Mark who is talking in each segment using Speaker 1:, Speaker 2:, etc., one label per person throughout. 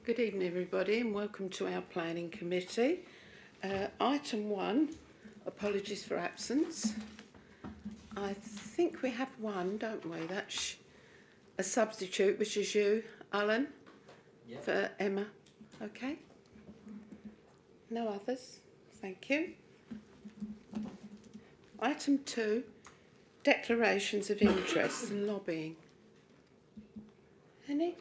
Speaker 1: Good evening everybody and welcome to our planning committee. Item 1, apologies for absence. I think we have one, don't we? That's a substitute, which is you, Alan, yep. For Emma. Okay. No others. Thank you. Item 2, declarations of interest and lobbying. Any?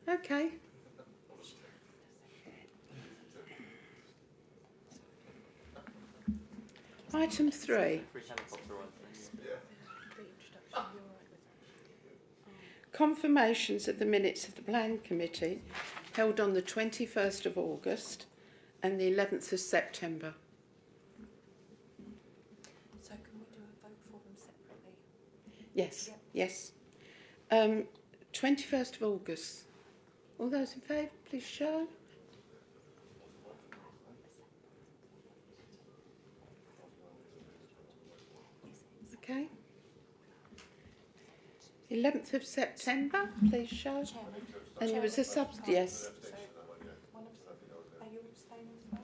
Speaker 1: Okay. Item 3. Confirmations of the minutes of the Plan Committee held on the 21st of August and the 11th of September.
Speaker 2: So can we do a vote for them separately?
Speaker 1: Yes,
Speaker 2: yep.
Speaker 1: Yes. 21st of August. All those in favour, please show. Okay. 11th of September, please show.
Speaker 2: Chairman.
Speaker 1: And there was a yes.
Speaker 2: Are you abstaining as well?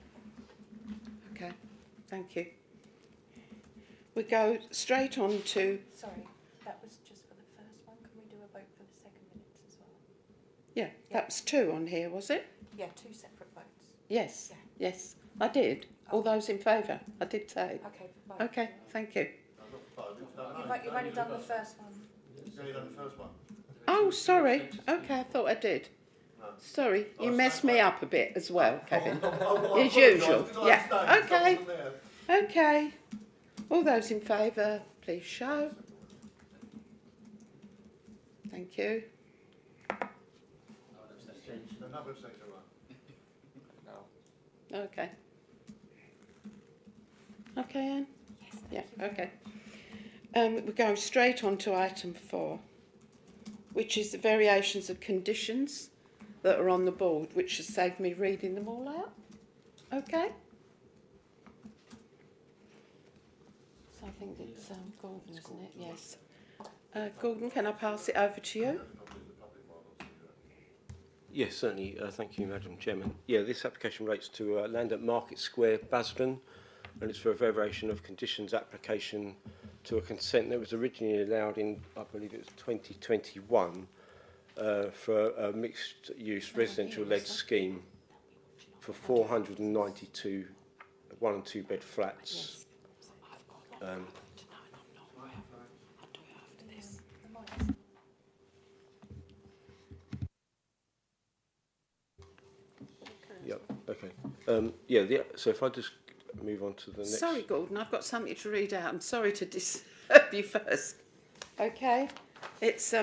Speaker 1: Okay, thank you. We go straight on to...
Speaker 2: Sorry, that was just for the first one. Can we do a vote for the second minutes as well?
Speaker 1: Yeah, that was 2 on here, was it?
Speaker 2: Yeah, 2 separate votes.
Speaker 1: Yes,
Speaker 2: yeah.
Speaker 1: Yes, I did. All those in favour, I did say.
Speaker 2: Okay, vote.
Speaker 1: Okay, thank you.
Speaker 2: You've only done the first one.
Speaker 3: You've only done the first one.
Speaker 1: Oh, sorry. Okay, I thought I did. Sorry, you messed me up a bit as well, Kevin. As usual. Yeah, okay. Okay. All those in favour, please show. Thank you.
Speaker 3: Another abstention, right?
Speaker 1: Okay. Okay, Anne?
Speaker 2: Yes,
Speaker 1: yeah, okay. We go straight on to item 4, which is the variations of conditions that are on the board, which has saved me reading them all out. Okay? So I think it's Gordon, isn't it? Yes. Gordon, can I pass it over to you?
Speaker 4: Yes, certainly. Thank you, Madam Chairman. Yeah, this application relates to land at Market Square, Basildon, and it's for a variation of conditions application to a consent that was originally allowed in, I believe it was 2021, for a mixed-use residential-led scheme for 492 1- and 2-bed flats. Yep. Okay. Yeah. So if I just move on to the next.
Speaker 1: Sorry, Gordon, I've got something to read out. I'm sorry to disturb you first. Okay. It's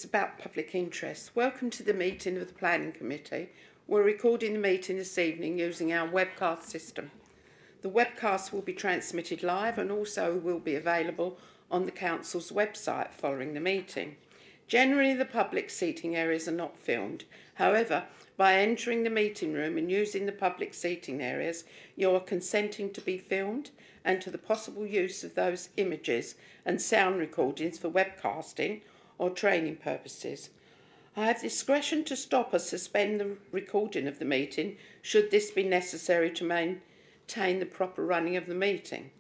Speaker 1: about public interest. Welcome to the meeting of the Planning Committee. We're recording the meeting this evening using our webcast system. The webcast will be transmitted live and also will be available on the Council's website following the meeting. Generally, the public seating areas are not filmed. However, by entering the meeting room and using the public seating areas, you are consenting to be filmed and to the possible use of those images and sound recordings for webcasting or training purposes. I have discretion to stop or suspend the recording of the meeting should this be necessary to maintain the proper running of the meeting.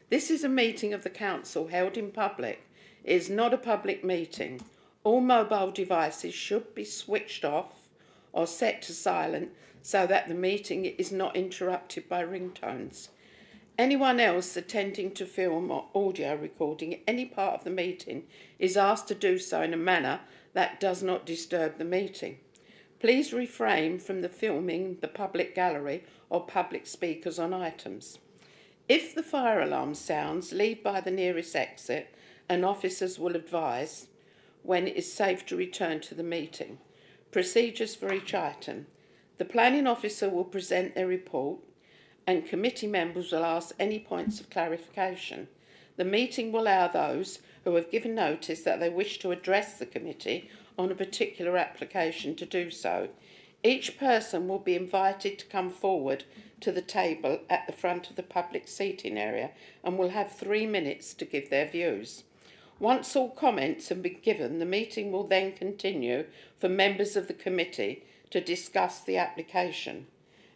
Speaker 1: This is a meeting of the Council held in public. It is not a public meeting. All mobile devices should be switched off or set to silent so that the meeting is not interrupted by ringtones. Anyone else attending to film or audio recording any part of the meeting is asked to do so in a manner that does not disturb the meeting. Please refrain from the filming the public gallery or public speakers on items. If the fire alarm sounds, leave by the nearest exit and officers will advise when it is safe to return to the meeting. Procedures for each item. The planning officer will present their report and committee members will ask any points of clarification. The meeting will allow those who have given notice that they wish to address the committee on a particular application to do so. Each person will be invited to come forward to the table at the front of the public seating area and will have 3 minutes to give their views. Once all comments have been given, the meeting will then continue for members of the committee to discuss the application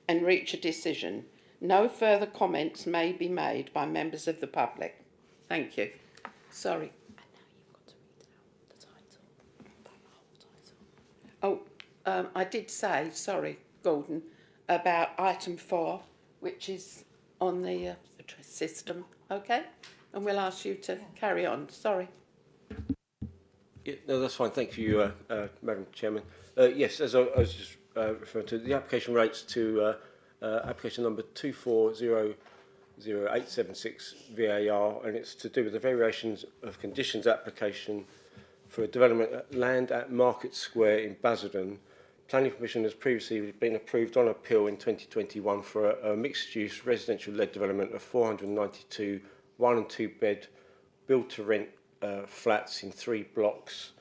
Speaker 1: and reach a decision. No further comments may be made by members of the public. Thank you. Sorry. Oh, I did say, sorry, Gordon, about item 4, which is on the system, okay? And we'll ask you to carry on. Sorry.
Speaker 4: Yeah, no, that's fine. Thank you, Madam Chairman. Yes, as I was just referring to, the application relates to application number 24000876 VAR, and it's to do with the variations of conditions application for a development land at Market Square in Basildon. Planning permission has previously been approved on appeal in 2021 for a mixed-use residential-led development of 492 1- and 2-bed build-to-rent flats in 3 blocks,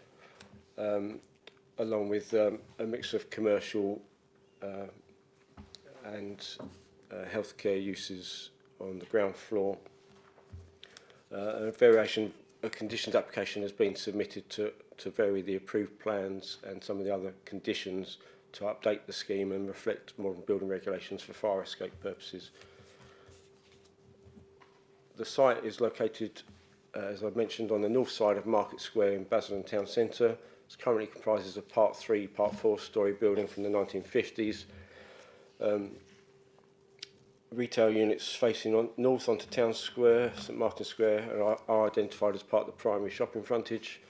Speaker 4: along with a mix of commercial and healthcare uses on the ground floor. A variation of conditions application has been submitted to vary the approved plans and some of the other conditions to update the scheme and reflect modern building regulations for fire escape purposes. The site is located, as I mentioned, on the north side of Market Square in Basildon Town Centre. It currently comprises a Part 3, Part 4-storey building from the 1950s. Retail units facing north onto Town Square, St Martin's Square, are identified as part of the primary shopping frontage.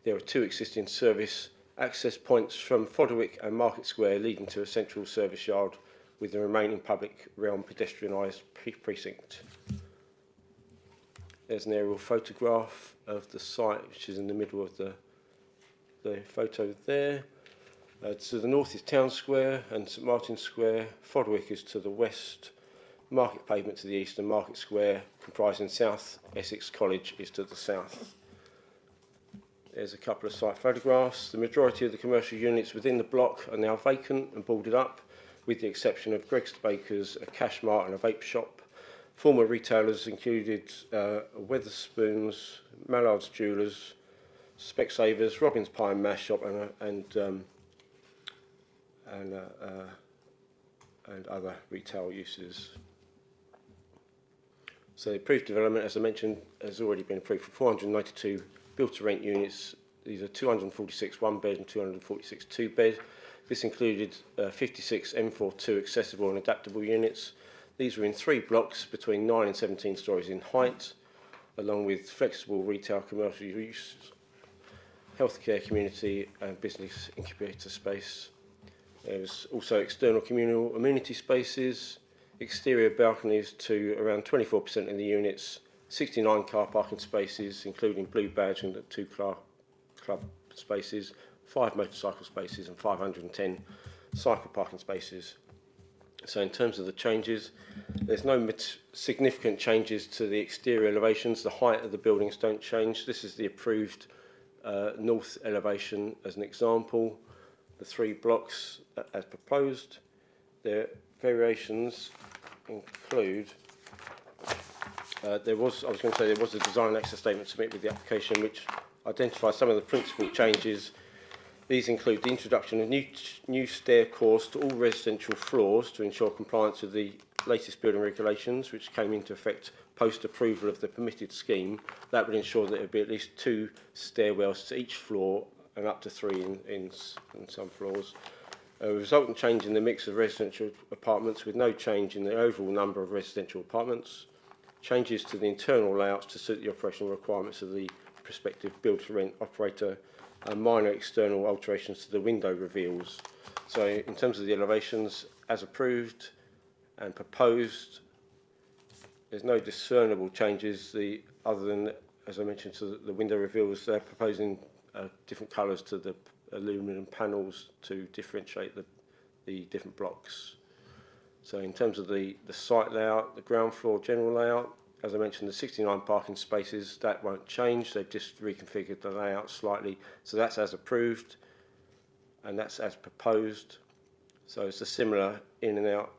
Speaker 4: There are 2 existing service access points from Fodderwick and Market Square leading to a central service yard with the remaining public realm pedestrianised precinct. There's an aerial photograph of the site, which is in the middle of the photo there. To the north is Town Square and St Martin's Square. Fodderwick is to the west, Market Pavement to the east, and Market Square, comprising South Essex College, is to the south. There's a couple of site photographs. The majority of the commercial units within the block are now vacant and boarded up, with the exception of Greg's Bakers, a cash mart and a vape shop. Former retailers included Weatherspoons, Mallard's Jewellers, Specsavers, Robbins Pie and Mash Shop, and other retail uses. So the approved development, as I mentioned, has already been approved for 492 build-to-rent units. These are 246 1-bed and 246 2-bed. This included 56 M42 accessible and adaptable units. These were in 3 blocks between 9 and 17 stories in height, along with flexible retail commercial use, healthcare community and business incubator space. There was also external communal amenity spaces, exterior balconies to around 24% of the units, 69 car parking spaces, including Blue Badge and the 2 club spaces, 5 motorcycle spaces and 510 cycle parking spaces. So in terms of the changes, there's no significant changes to the exterior elevations. The height of the buildings don't change. This is the approved north elevation as an example. The 3 blocks as proposed. Their variations include, there was a design and access statement submitted with the application which identifies some of the principal changes. These include the introduction of new stair course to all residential floors to ensure compliance with the latest building regulations, which came into effect post-approval of the permitted scheme. That would ensure that there would be at least 2 stairwells to each floor and up to 3 in some floors. A resultant change in the mix of residential apartments with no change in the overall number of residential apartments. Changes to the internal layouts to suit the operational requirements of the prospective build-to-rent operator, and minor external alterations to the window reveals. So in terms of the elevations, as approved and proposed, there's no discernible changes other than, as I mentioned, to the window reveals. They're proposing different colours to the aluminium panels to differentiate the different blocks. So in terms of the site layout, the ground floor general layout, as I mentioned, the 69 parking spaces, that won't change. They've just reconfigured the layout slightly. So that's as approved and that's as proposed. So it's a similar in and out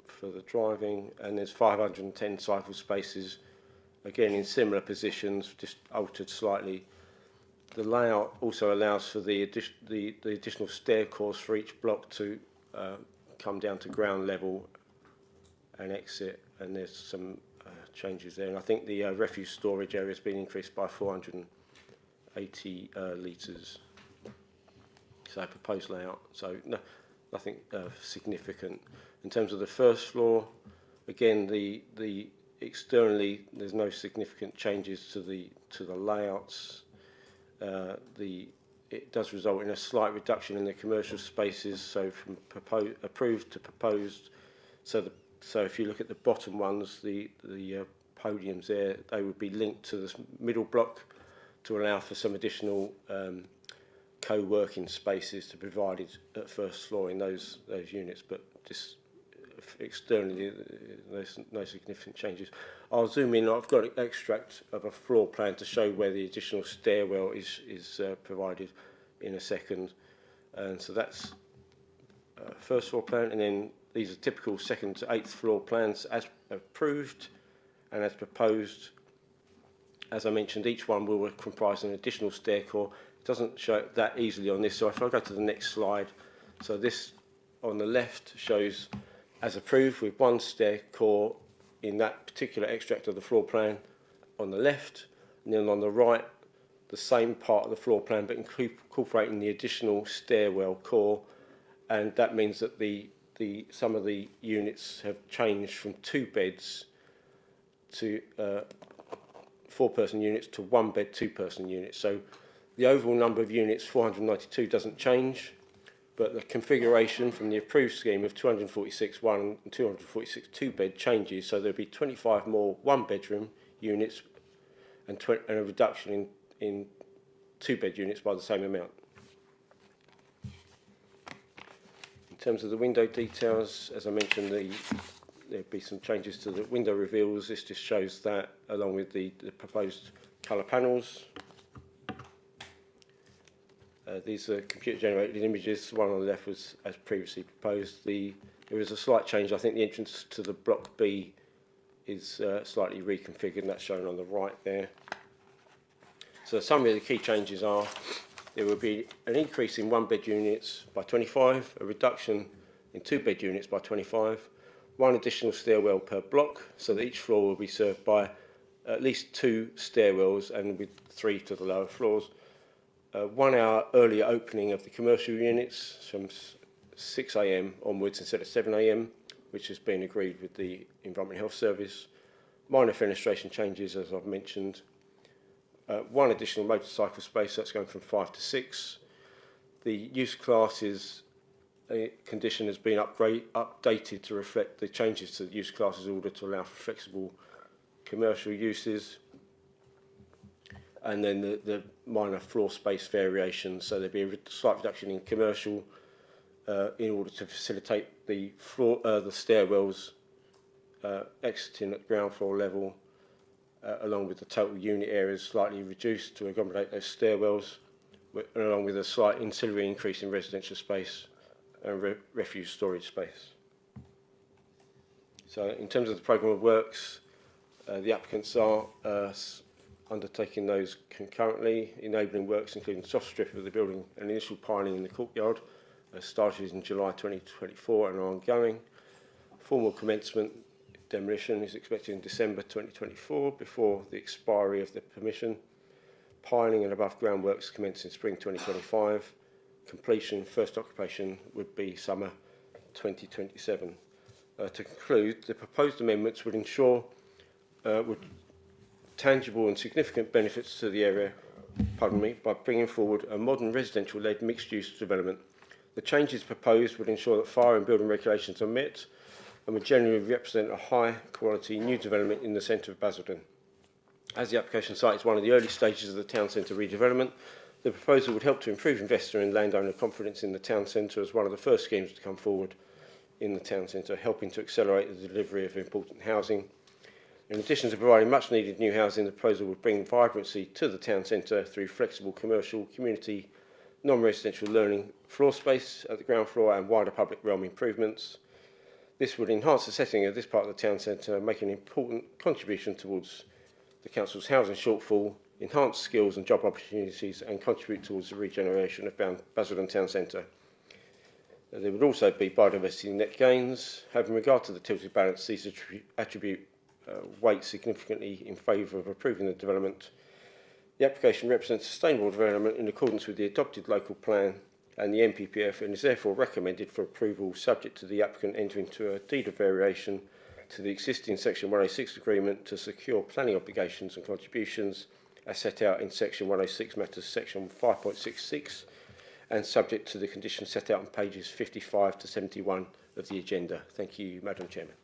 Speaker 4: for the driving, and there's 510 cycle spaces again in similar positions, just altered slightly. The layout also allows for the additional stair course for each block to come down to ground level and exit, and there's some changes there. And I think the refuse storage area has been increased by 480 litres. So proposed layout, so nothing significant. In terms of the first floor, again, the externally there's no significant changes to the layouts. It does result in a slight reduction in the commercial spaces, so from approved to proposed. So if you look at the bottom ones, the podiums there, they would be linked to this middle block to allow for some additional co-working spaces to be provided at first floor in those units, but just externally there's no significant changes. I'll zoom in. I've got an extract of a floor plan to show where the additional stairwell is provided in a second, and so that's first floor plan, and then these are typical second to eighth floor plans as approved and as proposed. As I mentioned, each one will comprise an additional stair core. It doesn't show it that easily on this, so if I go to the next slide, so this on the left shows as approved with one stair core in that particular extract of the floor plan on the left, and then on the right the same part of the floor plan but incorporating the additional stairwell core, and that means that some of the units have changed from 2 beds to 4-person units to 1 bed 2-person units. So the overall number of units, 492, doesn't change, but the configuration from the approved scheme of 246 1 and 246 2-bed changes, so there'll be 25 more 1-bedroom units and a reduction in 2-bed units by the same amount. In terms of the window details, as I mentioned, there'll be some changes to the window reveals. This just shows that, along with the proposed colour panels. These are computer-generated images. The one on the left was as previously proposed. There is a slight change. I think the entrance to the Block B is slightly reconfigured, and that's shown on the right there. So some of the key changes are there will be an increase in 1-bed units by 25, a reduction in 2-bed units by 25, 1 additional stairwell per block, so that each floor will be served by at least 2 stairwells and with 3 to the lower floors. 1 hour earlier opening of the commercial units from 6 AM onwards instead of 7 AM, which has been agreed with the Environment Health Service. Minor fenestration changes, as I've mentioned. 1 additional motorcycle space, that's going from 5 to 6. The use classes condition has been updated to reflect the changes to the use classes order to allow for flexible commercial uses. And then the minor floor space variations, so there'll be a slight reduction in commercial in order to facilitate the stairwells exiting at ground floor level, along with the total unit areas slightly reduced to accommodate those stairwells, along with a slight ancillary increase in residential space and refuse storage space. So in terms of the programme of works, the applicants are undertaking those concurrently. Enabling works including soft stripping of the building and initial piling in the courtyard started in July 2024 and are ongoing. Formal commencement demolition is expected in December 2024 before the expiry of the permission. Piling and above ground works commence in spring 2025. Completion, first occupation, would be summer 2027. To conclude, the proposed amendments would ensure tangible and significant benefits to the area, by bringing forward a modern residential-led mixed-use development. The changes proposed would ensure that fire and building regulations are met and would generally represent a high-quality new development in the centre of Basildon. As the application site is one of the early stages of the town centre redevelopment, the proposal would help to improve investor and landowner confidence in the town centre as one of the first schemes to come forward in the town centre, helping to accelerate the delivery of important housing. In addition to providing much needed new housing, the proposal would bring vibrancy to the town centre through flexible commercial, community, non-residential learning floor space at the ground floor and wider public realm improvements. This would enhance the setting of this part of the town centre and make an important contribution towards the council's housing shortfall, enhance skills and job opportunities, and contribute towards the regeneration of Basildon Town Centre. There would also be biodiversity net gains. Having regard to the tilted balance, these attribute weight significantly in favour of approving the development. The application represents sustainable development in accordance with the adopted local plan and the NPPF, and is therefore recommended for approval subject to the applicant entering into a deed of variation to the existing Section 106 agreement to secure planning obligations and contributions as set out in Section 106 matters Section 5.66, and subject to the conditions set out on pages 55 to 71 of the agenda. Thank you, Madam Chairman.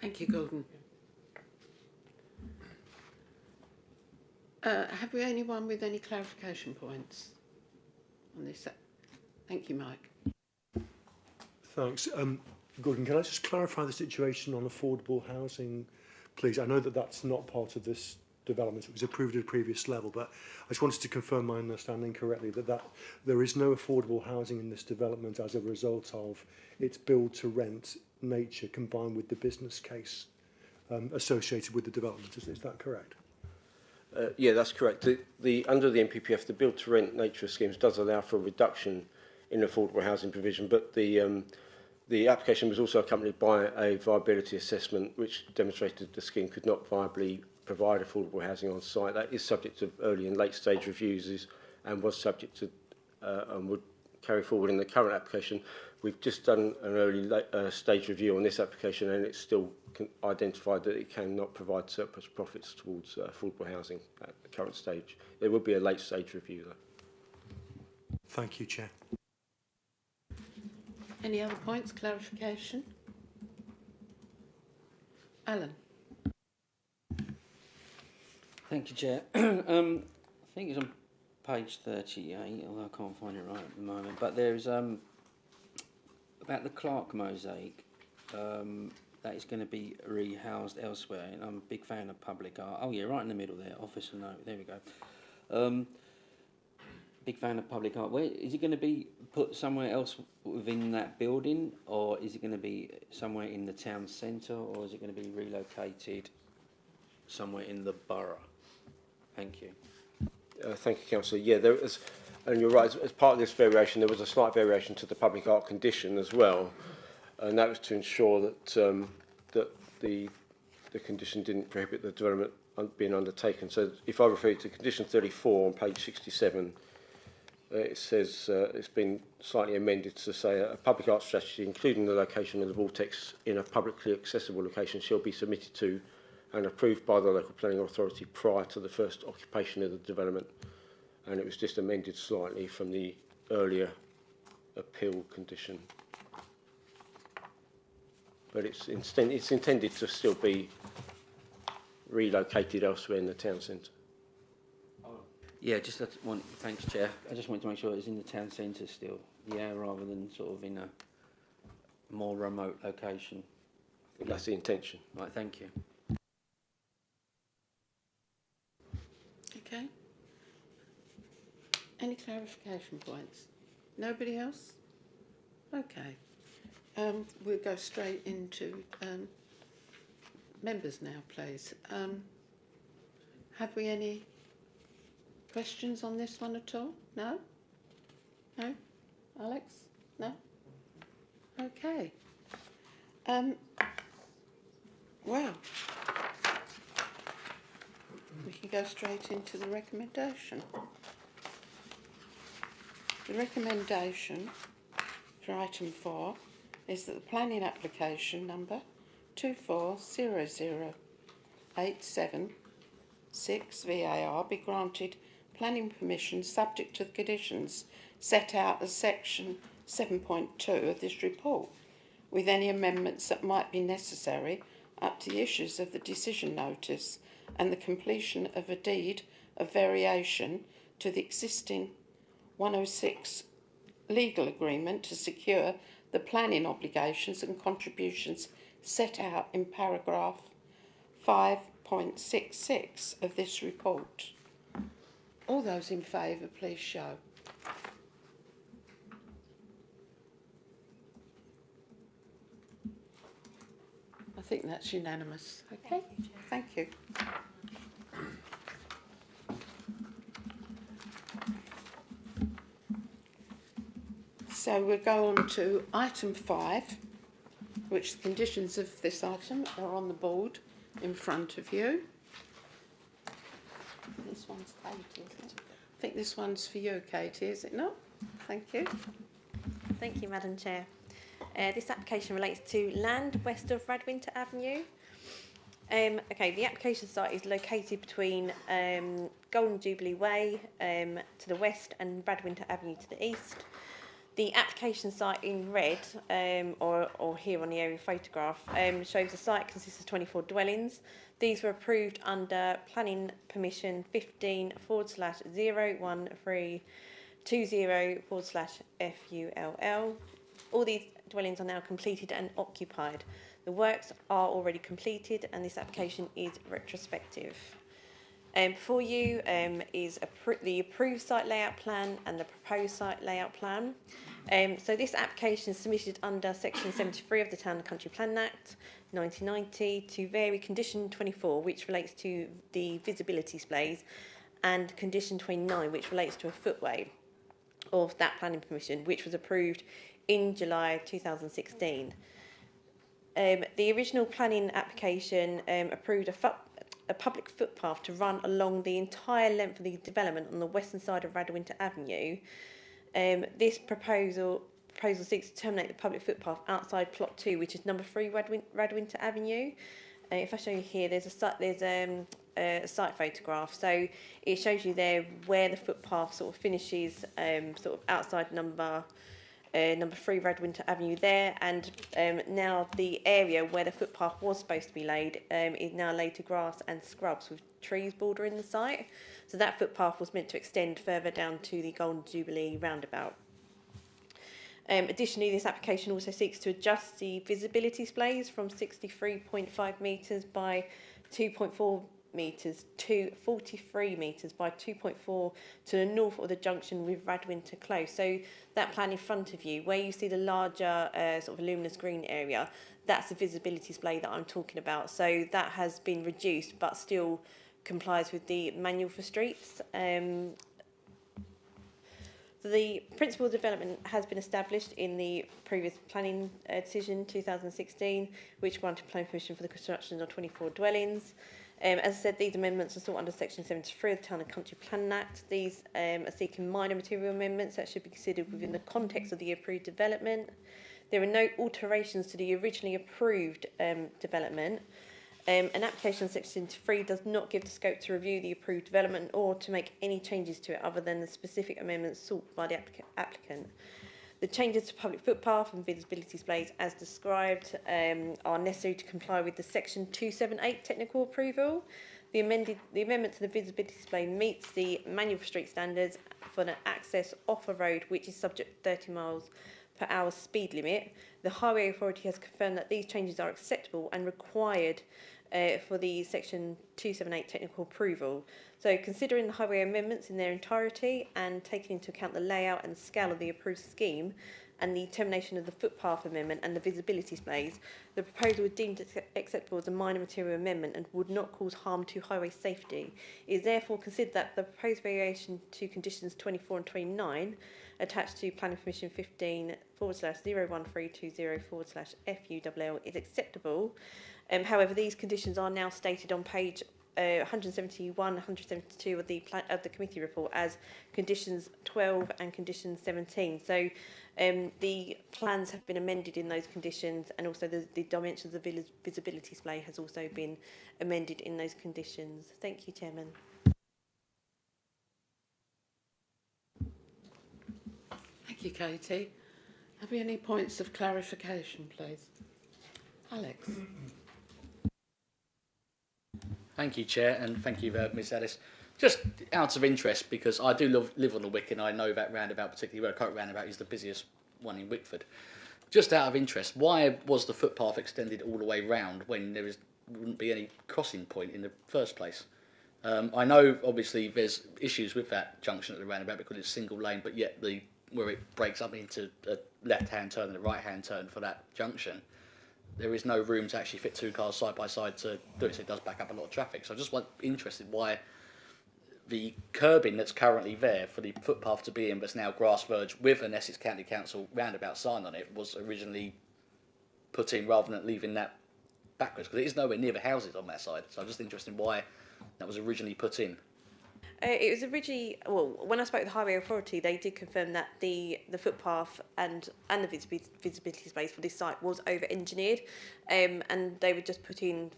Speaker 1: Thank you, Gordon. Have we anyone with any clarification points on this? Thank you, Mike.
Speaker 5: Thanks. Gordon, can I just clarify the situation on affordable housing, please? I know that that's not part of this development. It was approved at a previous level, but I just wanted to confirm my understanding correctly that there is no affordable housing in this development as a result of its build-to-rent nature combined with the business case associated with the development. Is that correct?
Speaker 4: Yeah, that's correct. Under the NPPF, the build-to-rent nature of schemes does allow for a reduction in affordable housing provision, but the application was also accompanied by a viability assessment which demonstrated the scheme could not viably provide affordable housing on site. That is subject to early and late stage reviews and was subject to and would carry forward in the current application. We've just done an early stage review on this application, and it's still identified that it cannot provide surplus profits towards affordable housing at the current stage. There will be a late stage review though.
Speaker 5: Thank you, Chair.
Speaker 1: Any other points, clarification? Alan.
Speaker 6: Thank you, Chair. I think it's on page 38, although I can't find it right at the moment. But there's about the Clark mosaic that is going to be rehoused elsewhere. And I'm a big fan of public art. Oh yeah, right in the middle there, officer note. There we go. Big fan of public art. Where is it going to be put somewhere else within that building, or is it going to be somewhere in the town centre, or is it going to be relocated somewhere in the borough? Thank you.
Speaker 4: Thank you, Councillor. Yeah, there is, and you're right, as part of this variation, there was a slight variation to the public art condition as well, and that was to ensure that that the condition didn't prohibit the development being undertaken. So if I refer you to condition 34 on page 67, it says it's been slightly amended to say a public art strategy, including the location of the vortex in a publicly accessible location, shall be submitted to and approved by the local planning authority prior to the first occupation of the development. And it was just amended slightly from the earlier appeal condition. But it's intended to still be relocated elsewhere in the town centre.
Speaker 6: Yeah, thanks, Chair. I just wanted to make sure it's in the town centre still, yeah, rather than sort of in a more remote location.
Speaker 4: That's the intention.
Speaker 6: Right, thank you.
Speaker 1: Okay. Any clarification points? Nobody else? Okay. We'll go straight into members now, please. Have we any questions on this one at all? No? No? Alex? No? Okay. Well, we can go straight into the recommendation. The recommendation for item 4 is that the planning application number 2400876 VAR be granted planning permission subject to the conditions set out as section 7.2 of this report, with any amendments that might be necessary up to the issues of the decision notice and the completion of a deed of variation to the existing 106 legal agreement to secure the planning obligations and contributions set out in paragraph 5.66 of this report. All those in favour, please show. I think that's unanimous. Okay, thank you. So we'll go on to item 5, which the conditions of this item are on the board in front of you. This one's Katie, isn't it? I think this one's for you, Katie, is it not? Thank you.
Speaker 7: Thank you, Madam Chair. This application relates to land west of Radwinter Avenue. Okay, the application site is located between Golden Jubilee Way to the west and Radwinter Avenue to the east. The application site in red, or here on the aerial photograph, shows the site consists of 24 dwellings. These were approved under Planning Permission 15/01320/FULL. All these dwellings are now completed and occupied. The works are already completed and this application is retrospective. Before you is the approved site layout plan and the proposed site layout plan. So this application is submitted under Section 73 of the Town and Country Planning Act 1990 to vary Condition 24, which relates to the visibility displays, and Condition 29, which relates to a footway of that planning permission, which was approved in July 2016. The original planning application approved a public footpath to run along the entire length of the development on the western side of Radwinter Avenue. This proposal seeks to terminate the public footpath outside plot 2, which is number 3 Radwinter Avenue. If I show you here, there's a site photograph. So it shows you there where the footpath sort of finishes, sort of outside number 3 Radwinter Avenue there, and now the area where the footpath was supposed to be laid is now laid to grass and scrubs with trees bordering the site. So that footpath was meant to extend further down to the Golden Jubilee roundabout. Additionally, this application also seeks to adjust the visibility displays from 63.5 metres by 2.4 metres to 43 metres by 2.4 to the north of the junction with Radwinter Close. So that plan in front of you, where you see the larger sort of luminous green area, that's the visibility display that I'm talking about. So that has been reduced but still complies with the manual for streets. The principal development has been established in the previous planning decision 2016, which granted planning permission for the construction of 24 dwellings. As I said, these amendments are sought under Section 73 of the Town and Country Planning Act. These are seeking minor material amendments that should be considered within the context of the approved development. There are no alterations to the originally approved development. An application Section 3 does not give the scope to review the approved development or to make any changes to it other than the specific amendments sought by the applicant. The changes to public footpath and visibility displays as described are necessary to comply with the Section 278 technical approval. The amendment to the visibility display meets the manual for street standards for an access off a road which is subject to 30 miles per hour speed limit. The Highway Authority has confirmed that these changes are acceptable and required for the Section 278 technical approval. So considering the highway amendments in their entirety and taking into account the layout and scale of the approved scheme and the termination of the footpath amendment and the visibility displays, the proposal was deemed acceptable as a minor material amendment and would not cause harm to highway safety. It is therefore considered that the proposed variation to conditions 24 and 29 attached to Planning Permission 15/01320/FULL is acceptable. However, these conditions are now stated on page 171, 172 of the committee report as conditions 12 and condition 17. So the plans have been amended in those conditions, and also the dimensions of the visibility display has also been amended in those conditions. Thank you, Chairman.
Speaker 1: Thank you, Katie. Have we any points of clarification, please? Alex.
Speaker 8: Thank you, Chair, and thank you, Ms Ellis. Just out of interest, because I do live on the Wick and I know that roundabout, particularly Road Coat roundabout, is the busiest one in Wickford. Just out of interest, why was the footpath extended all the way round when there wouldn't be any crossing point in the first place? I know, obviously, there's issues with that junction at the roundabout because it's single lane, but yet where it breaks up into a left-hand turn and a right-hand turn for that junction. there is no room to actually fit 2 cars side by side to do it, so it does back up a lot of traffic. So I just interested why the curbing that's currently there for the footpath to be in, but it's now grass verge with an Essex County Council roundabout sign on it, was originally put in rather than leaving that backwards, because it is nowhere near the houses on that side. So I'm just interested in why that was originally put in.
Speaker 7: It was originally, well, when I spoke to the Highway Authority, they did confirm that the footpath and the visibility space for this site was over-engineered, and they were just put in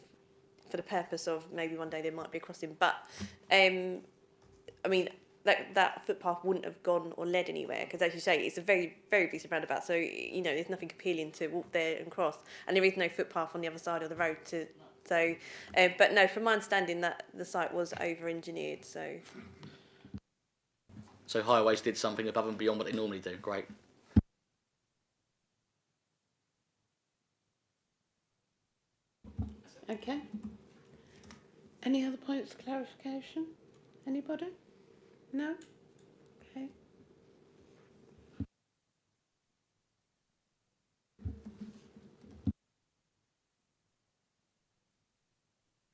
Speaker 7: for the purpose of maybe one day there might be a crossing. But, I mean, that footpath wouldn't have gone or led anywhere, because as you say, it's a very, very busy roundabout, so, you know, there's nothing appealing to walk there and cross, and there is no footpath on the other side of the road to... So, but no, from my understanding, that the site was over-engineered. So
Speaker 8: Highways did something above and beyond what they normally do. Great.
Speaker 1: Okay. Any other points of clarification? Anybody? No? Okay.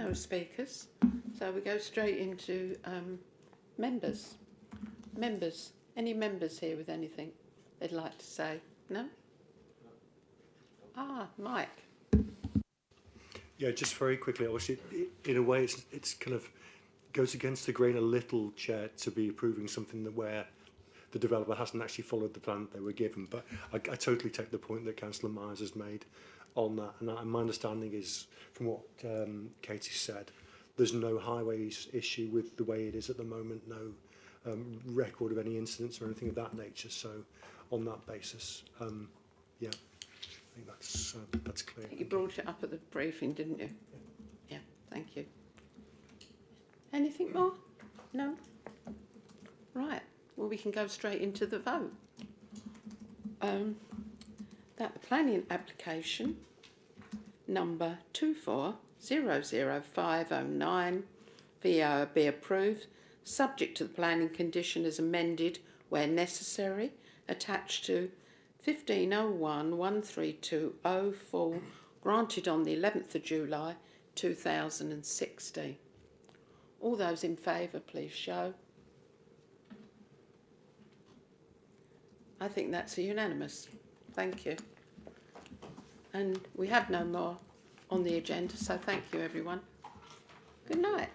Speaker 1: No speakers, so we go straight into members. Members. Any members here with anything they'd like to say? No? Ah, Mike.
Speaker 5: Yeah, just very quickly. Obviously, in a way, it's kind of goes against the grain a little, Chair, to be approving something that where the developer hasn't actually followed the plan that they were given. But I totally take the point that Councillor Myers has made on that, and my understanding is, from what Katie said, there's no highways issue with the way it is at the moment, no record of any incidents or anything of that nature. So, on that basis, yeah, I think that's clear.
Speaker 1: You brought it up at the briefing, didn't you? Yeah, thank you. Anything more? No? Right, well, we can go straight into the vote. That the planning application number 2400509 VO be approved, subject to the planning condition as amended where necessary, attached to 1501-13204, granted on the 11th of July 2016. All those in favour, please show. I think that's a unanimous. Thank you. And we have no more on the agenda, so thank you, everyone. Good night.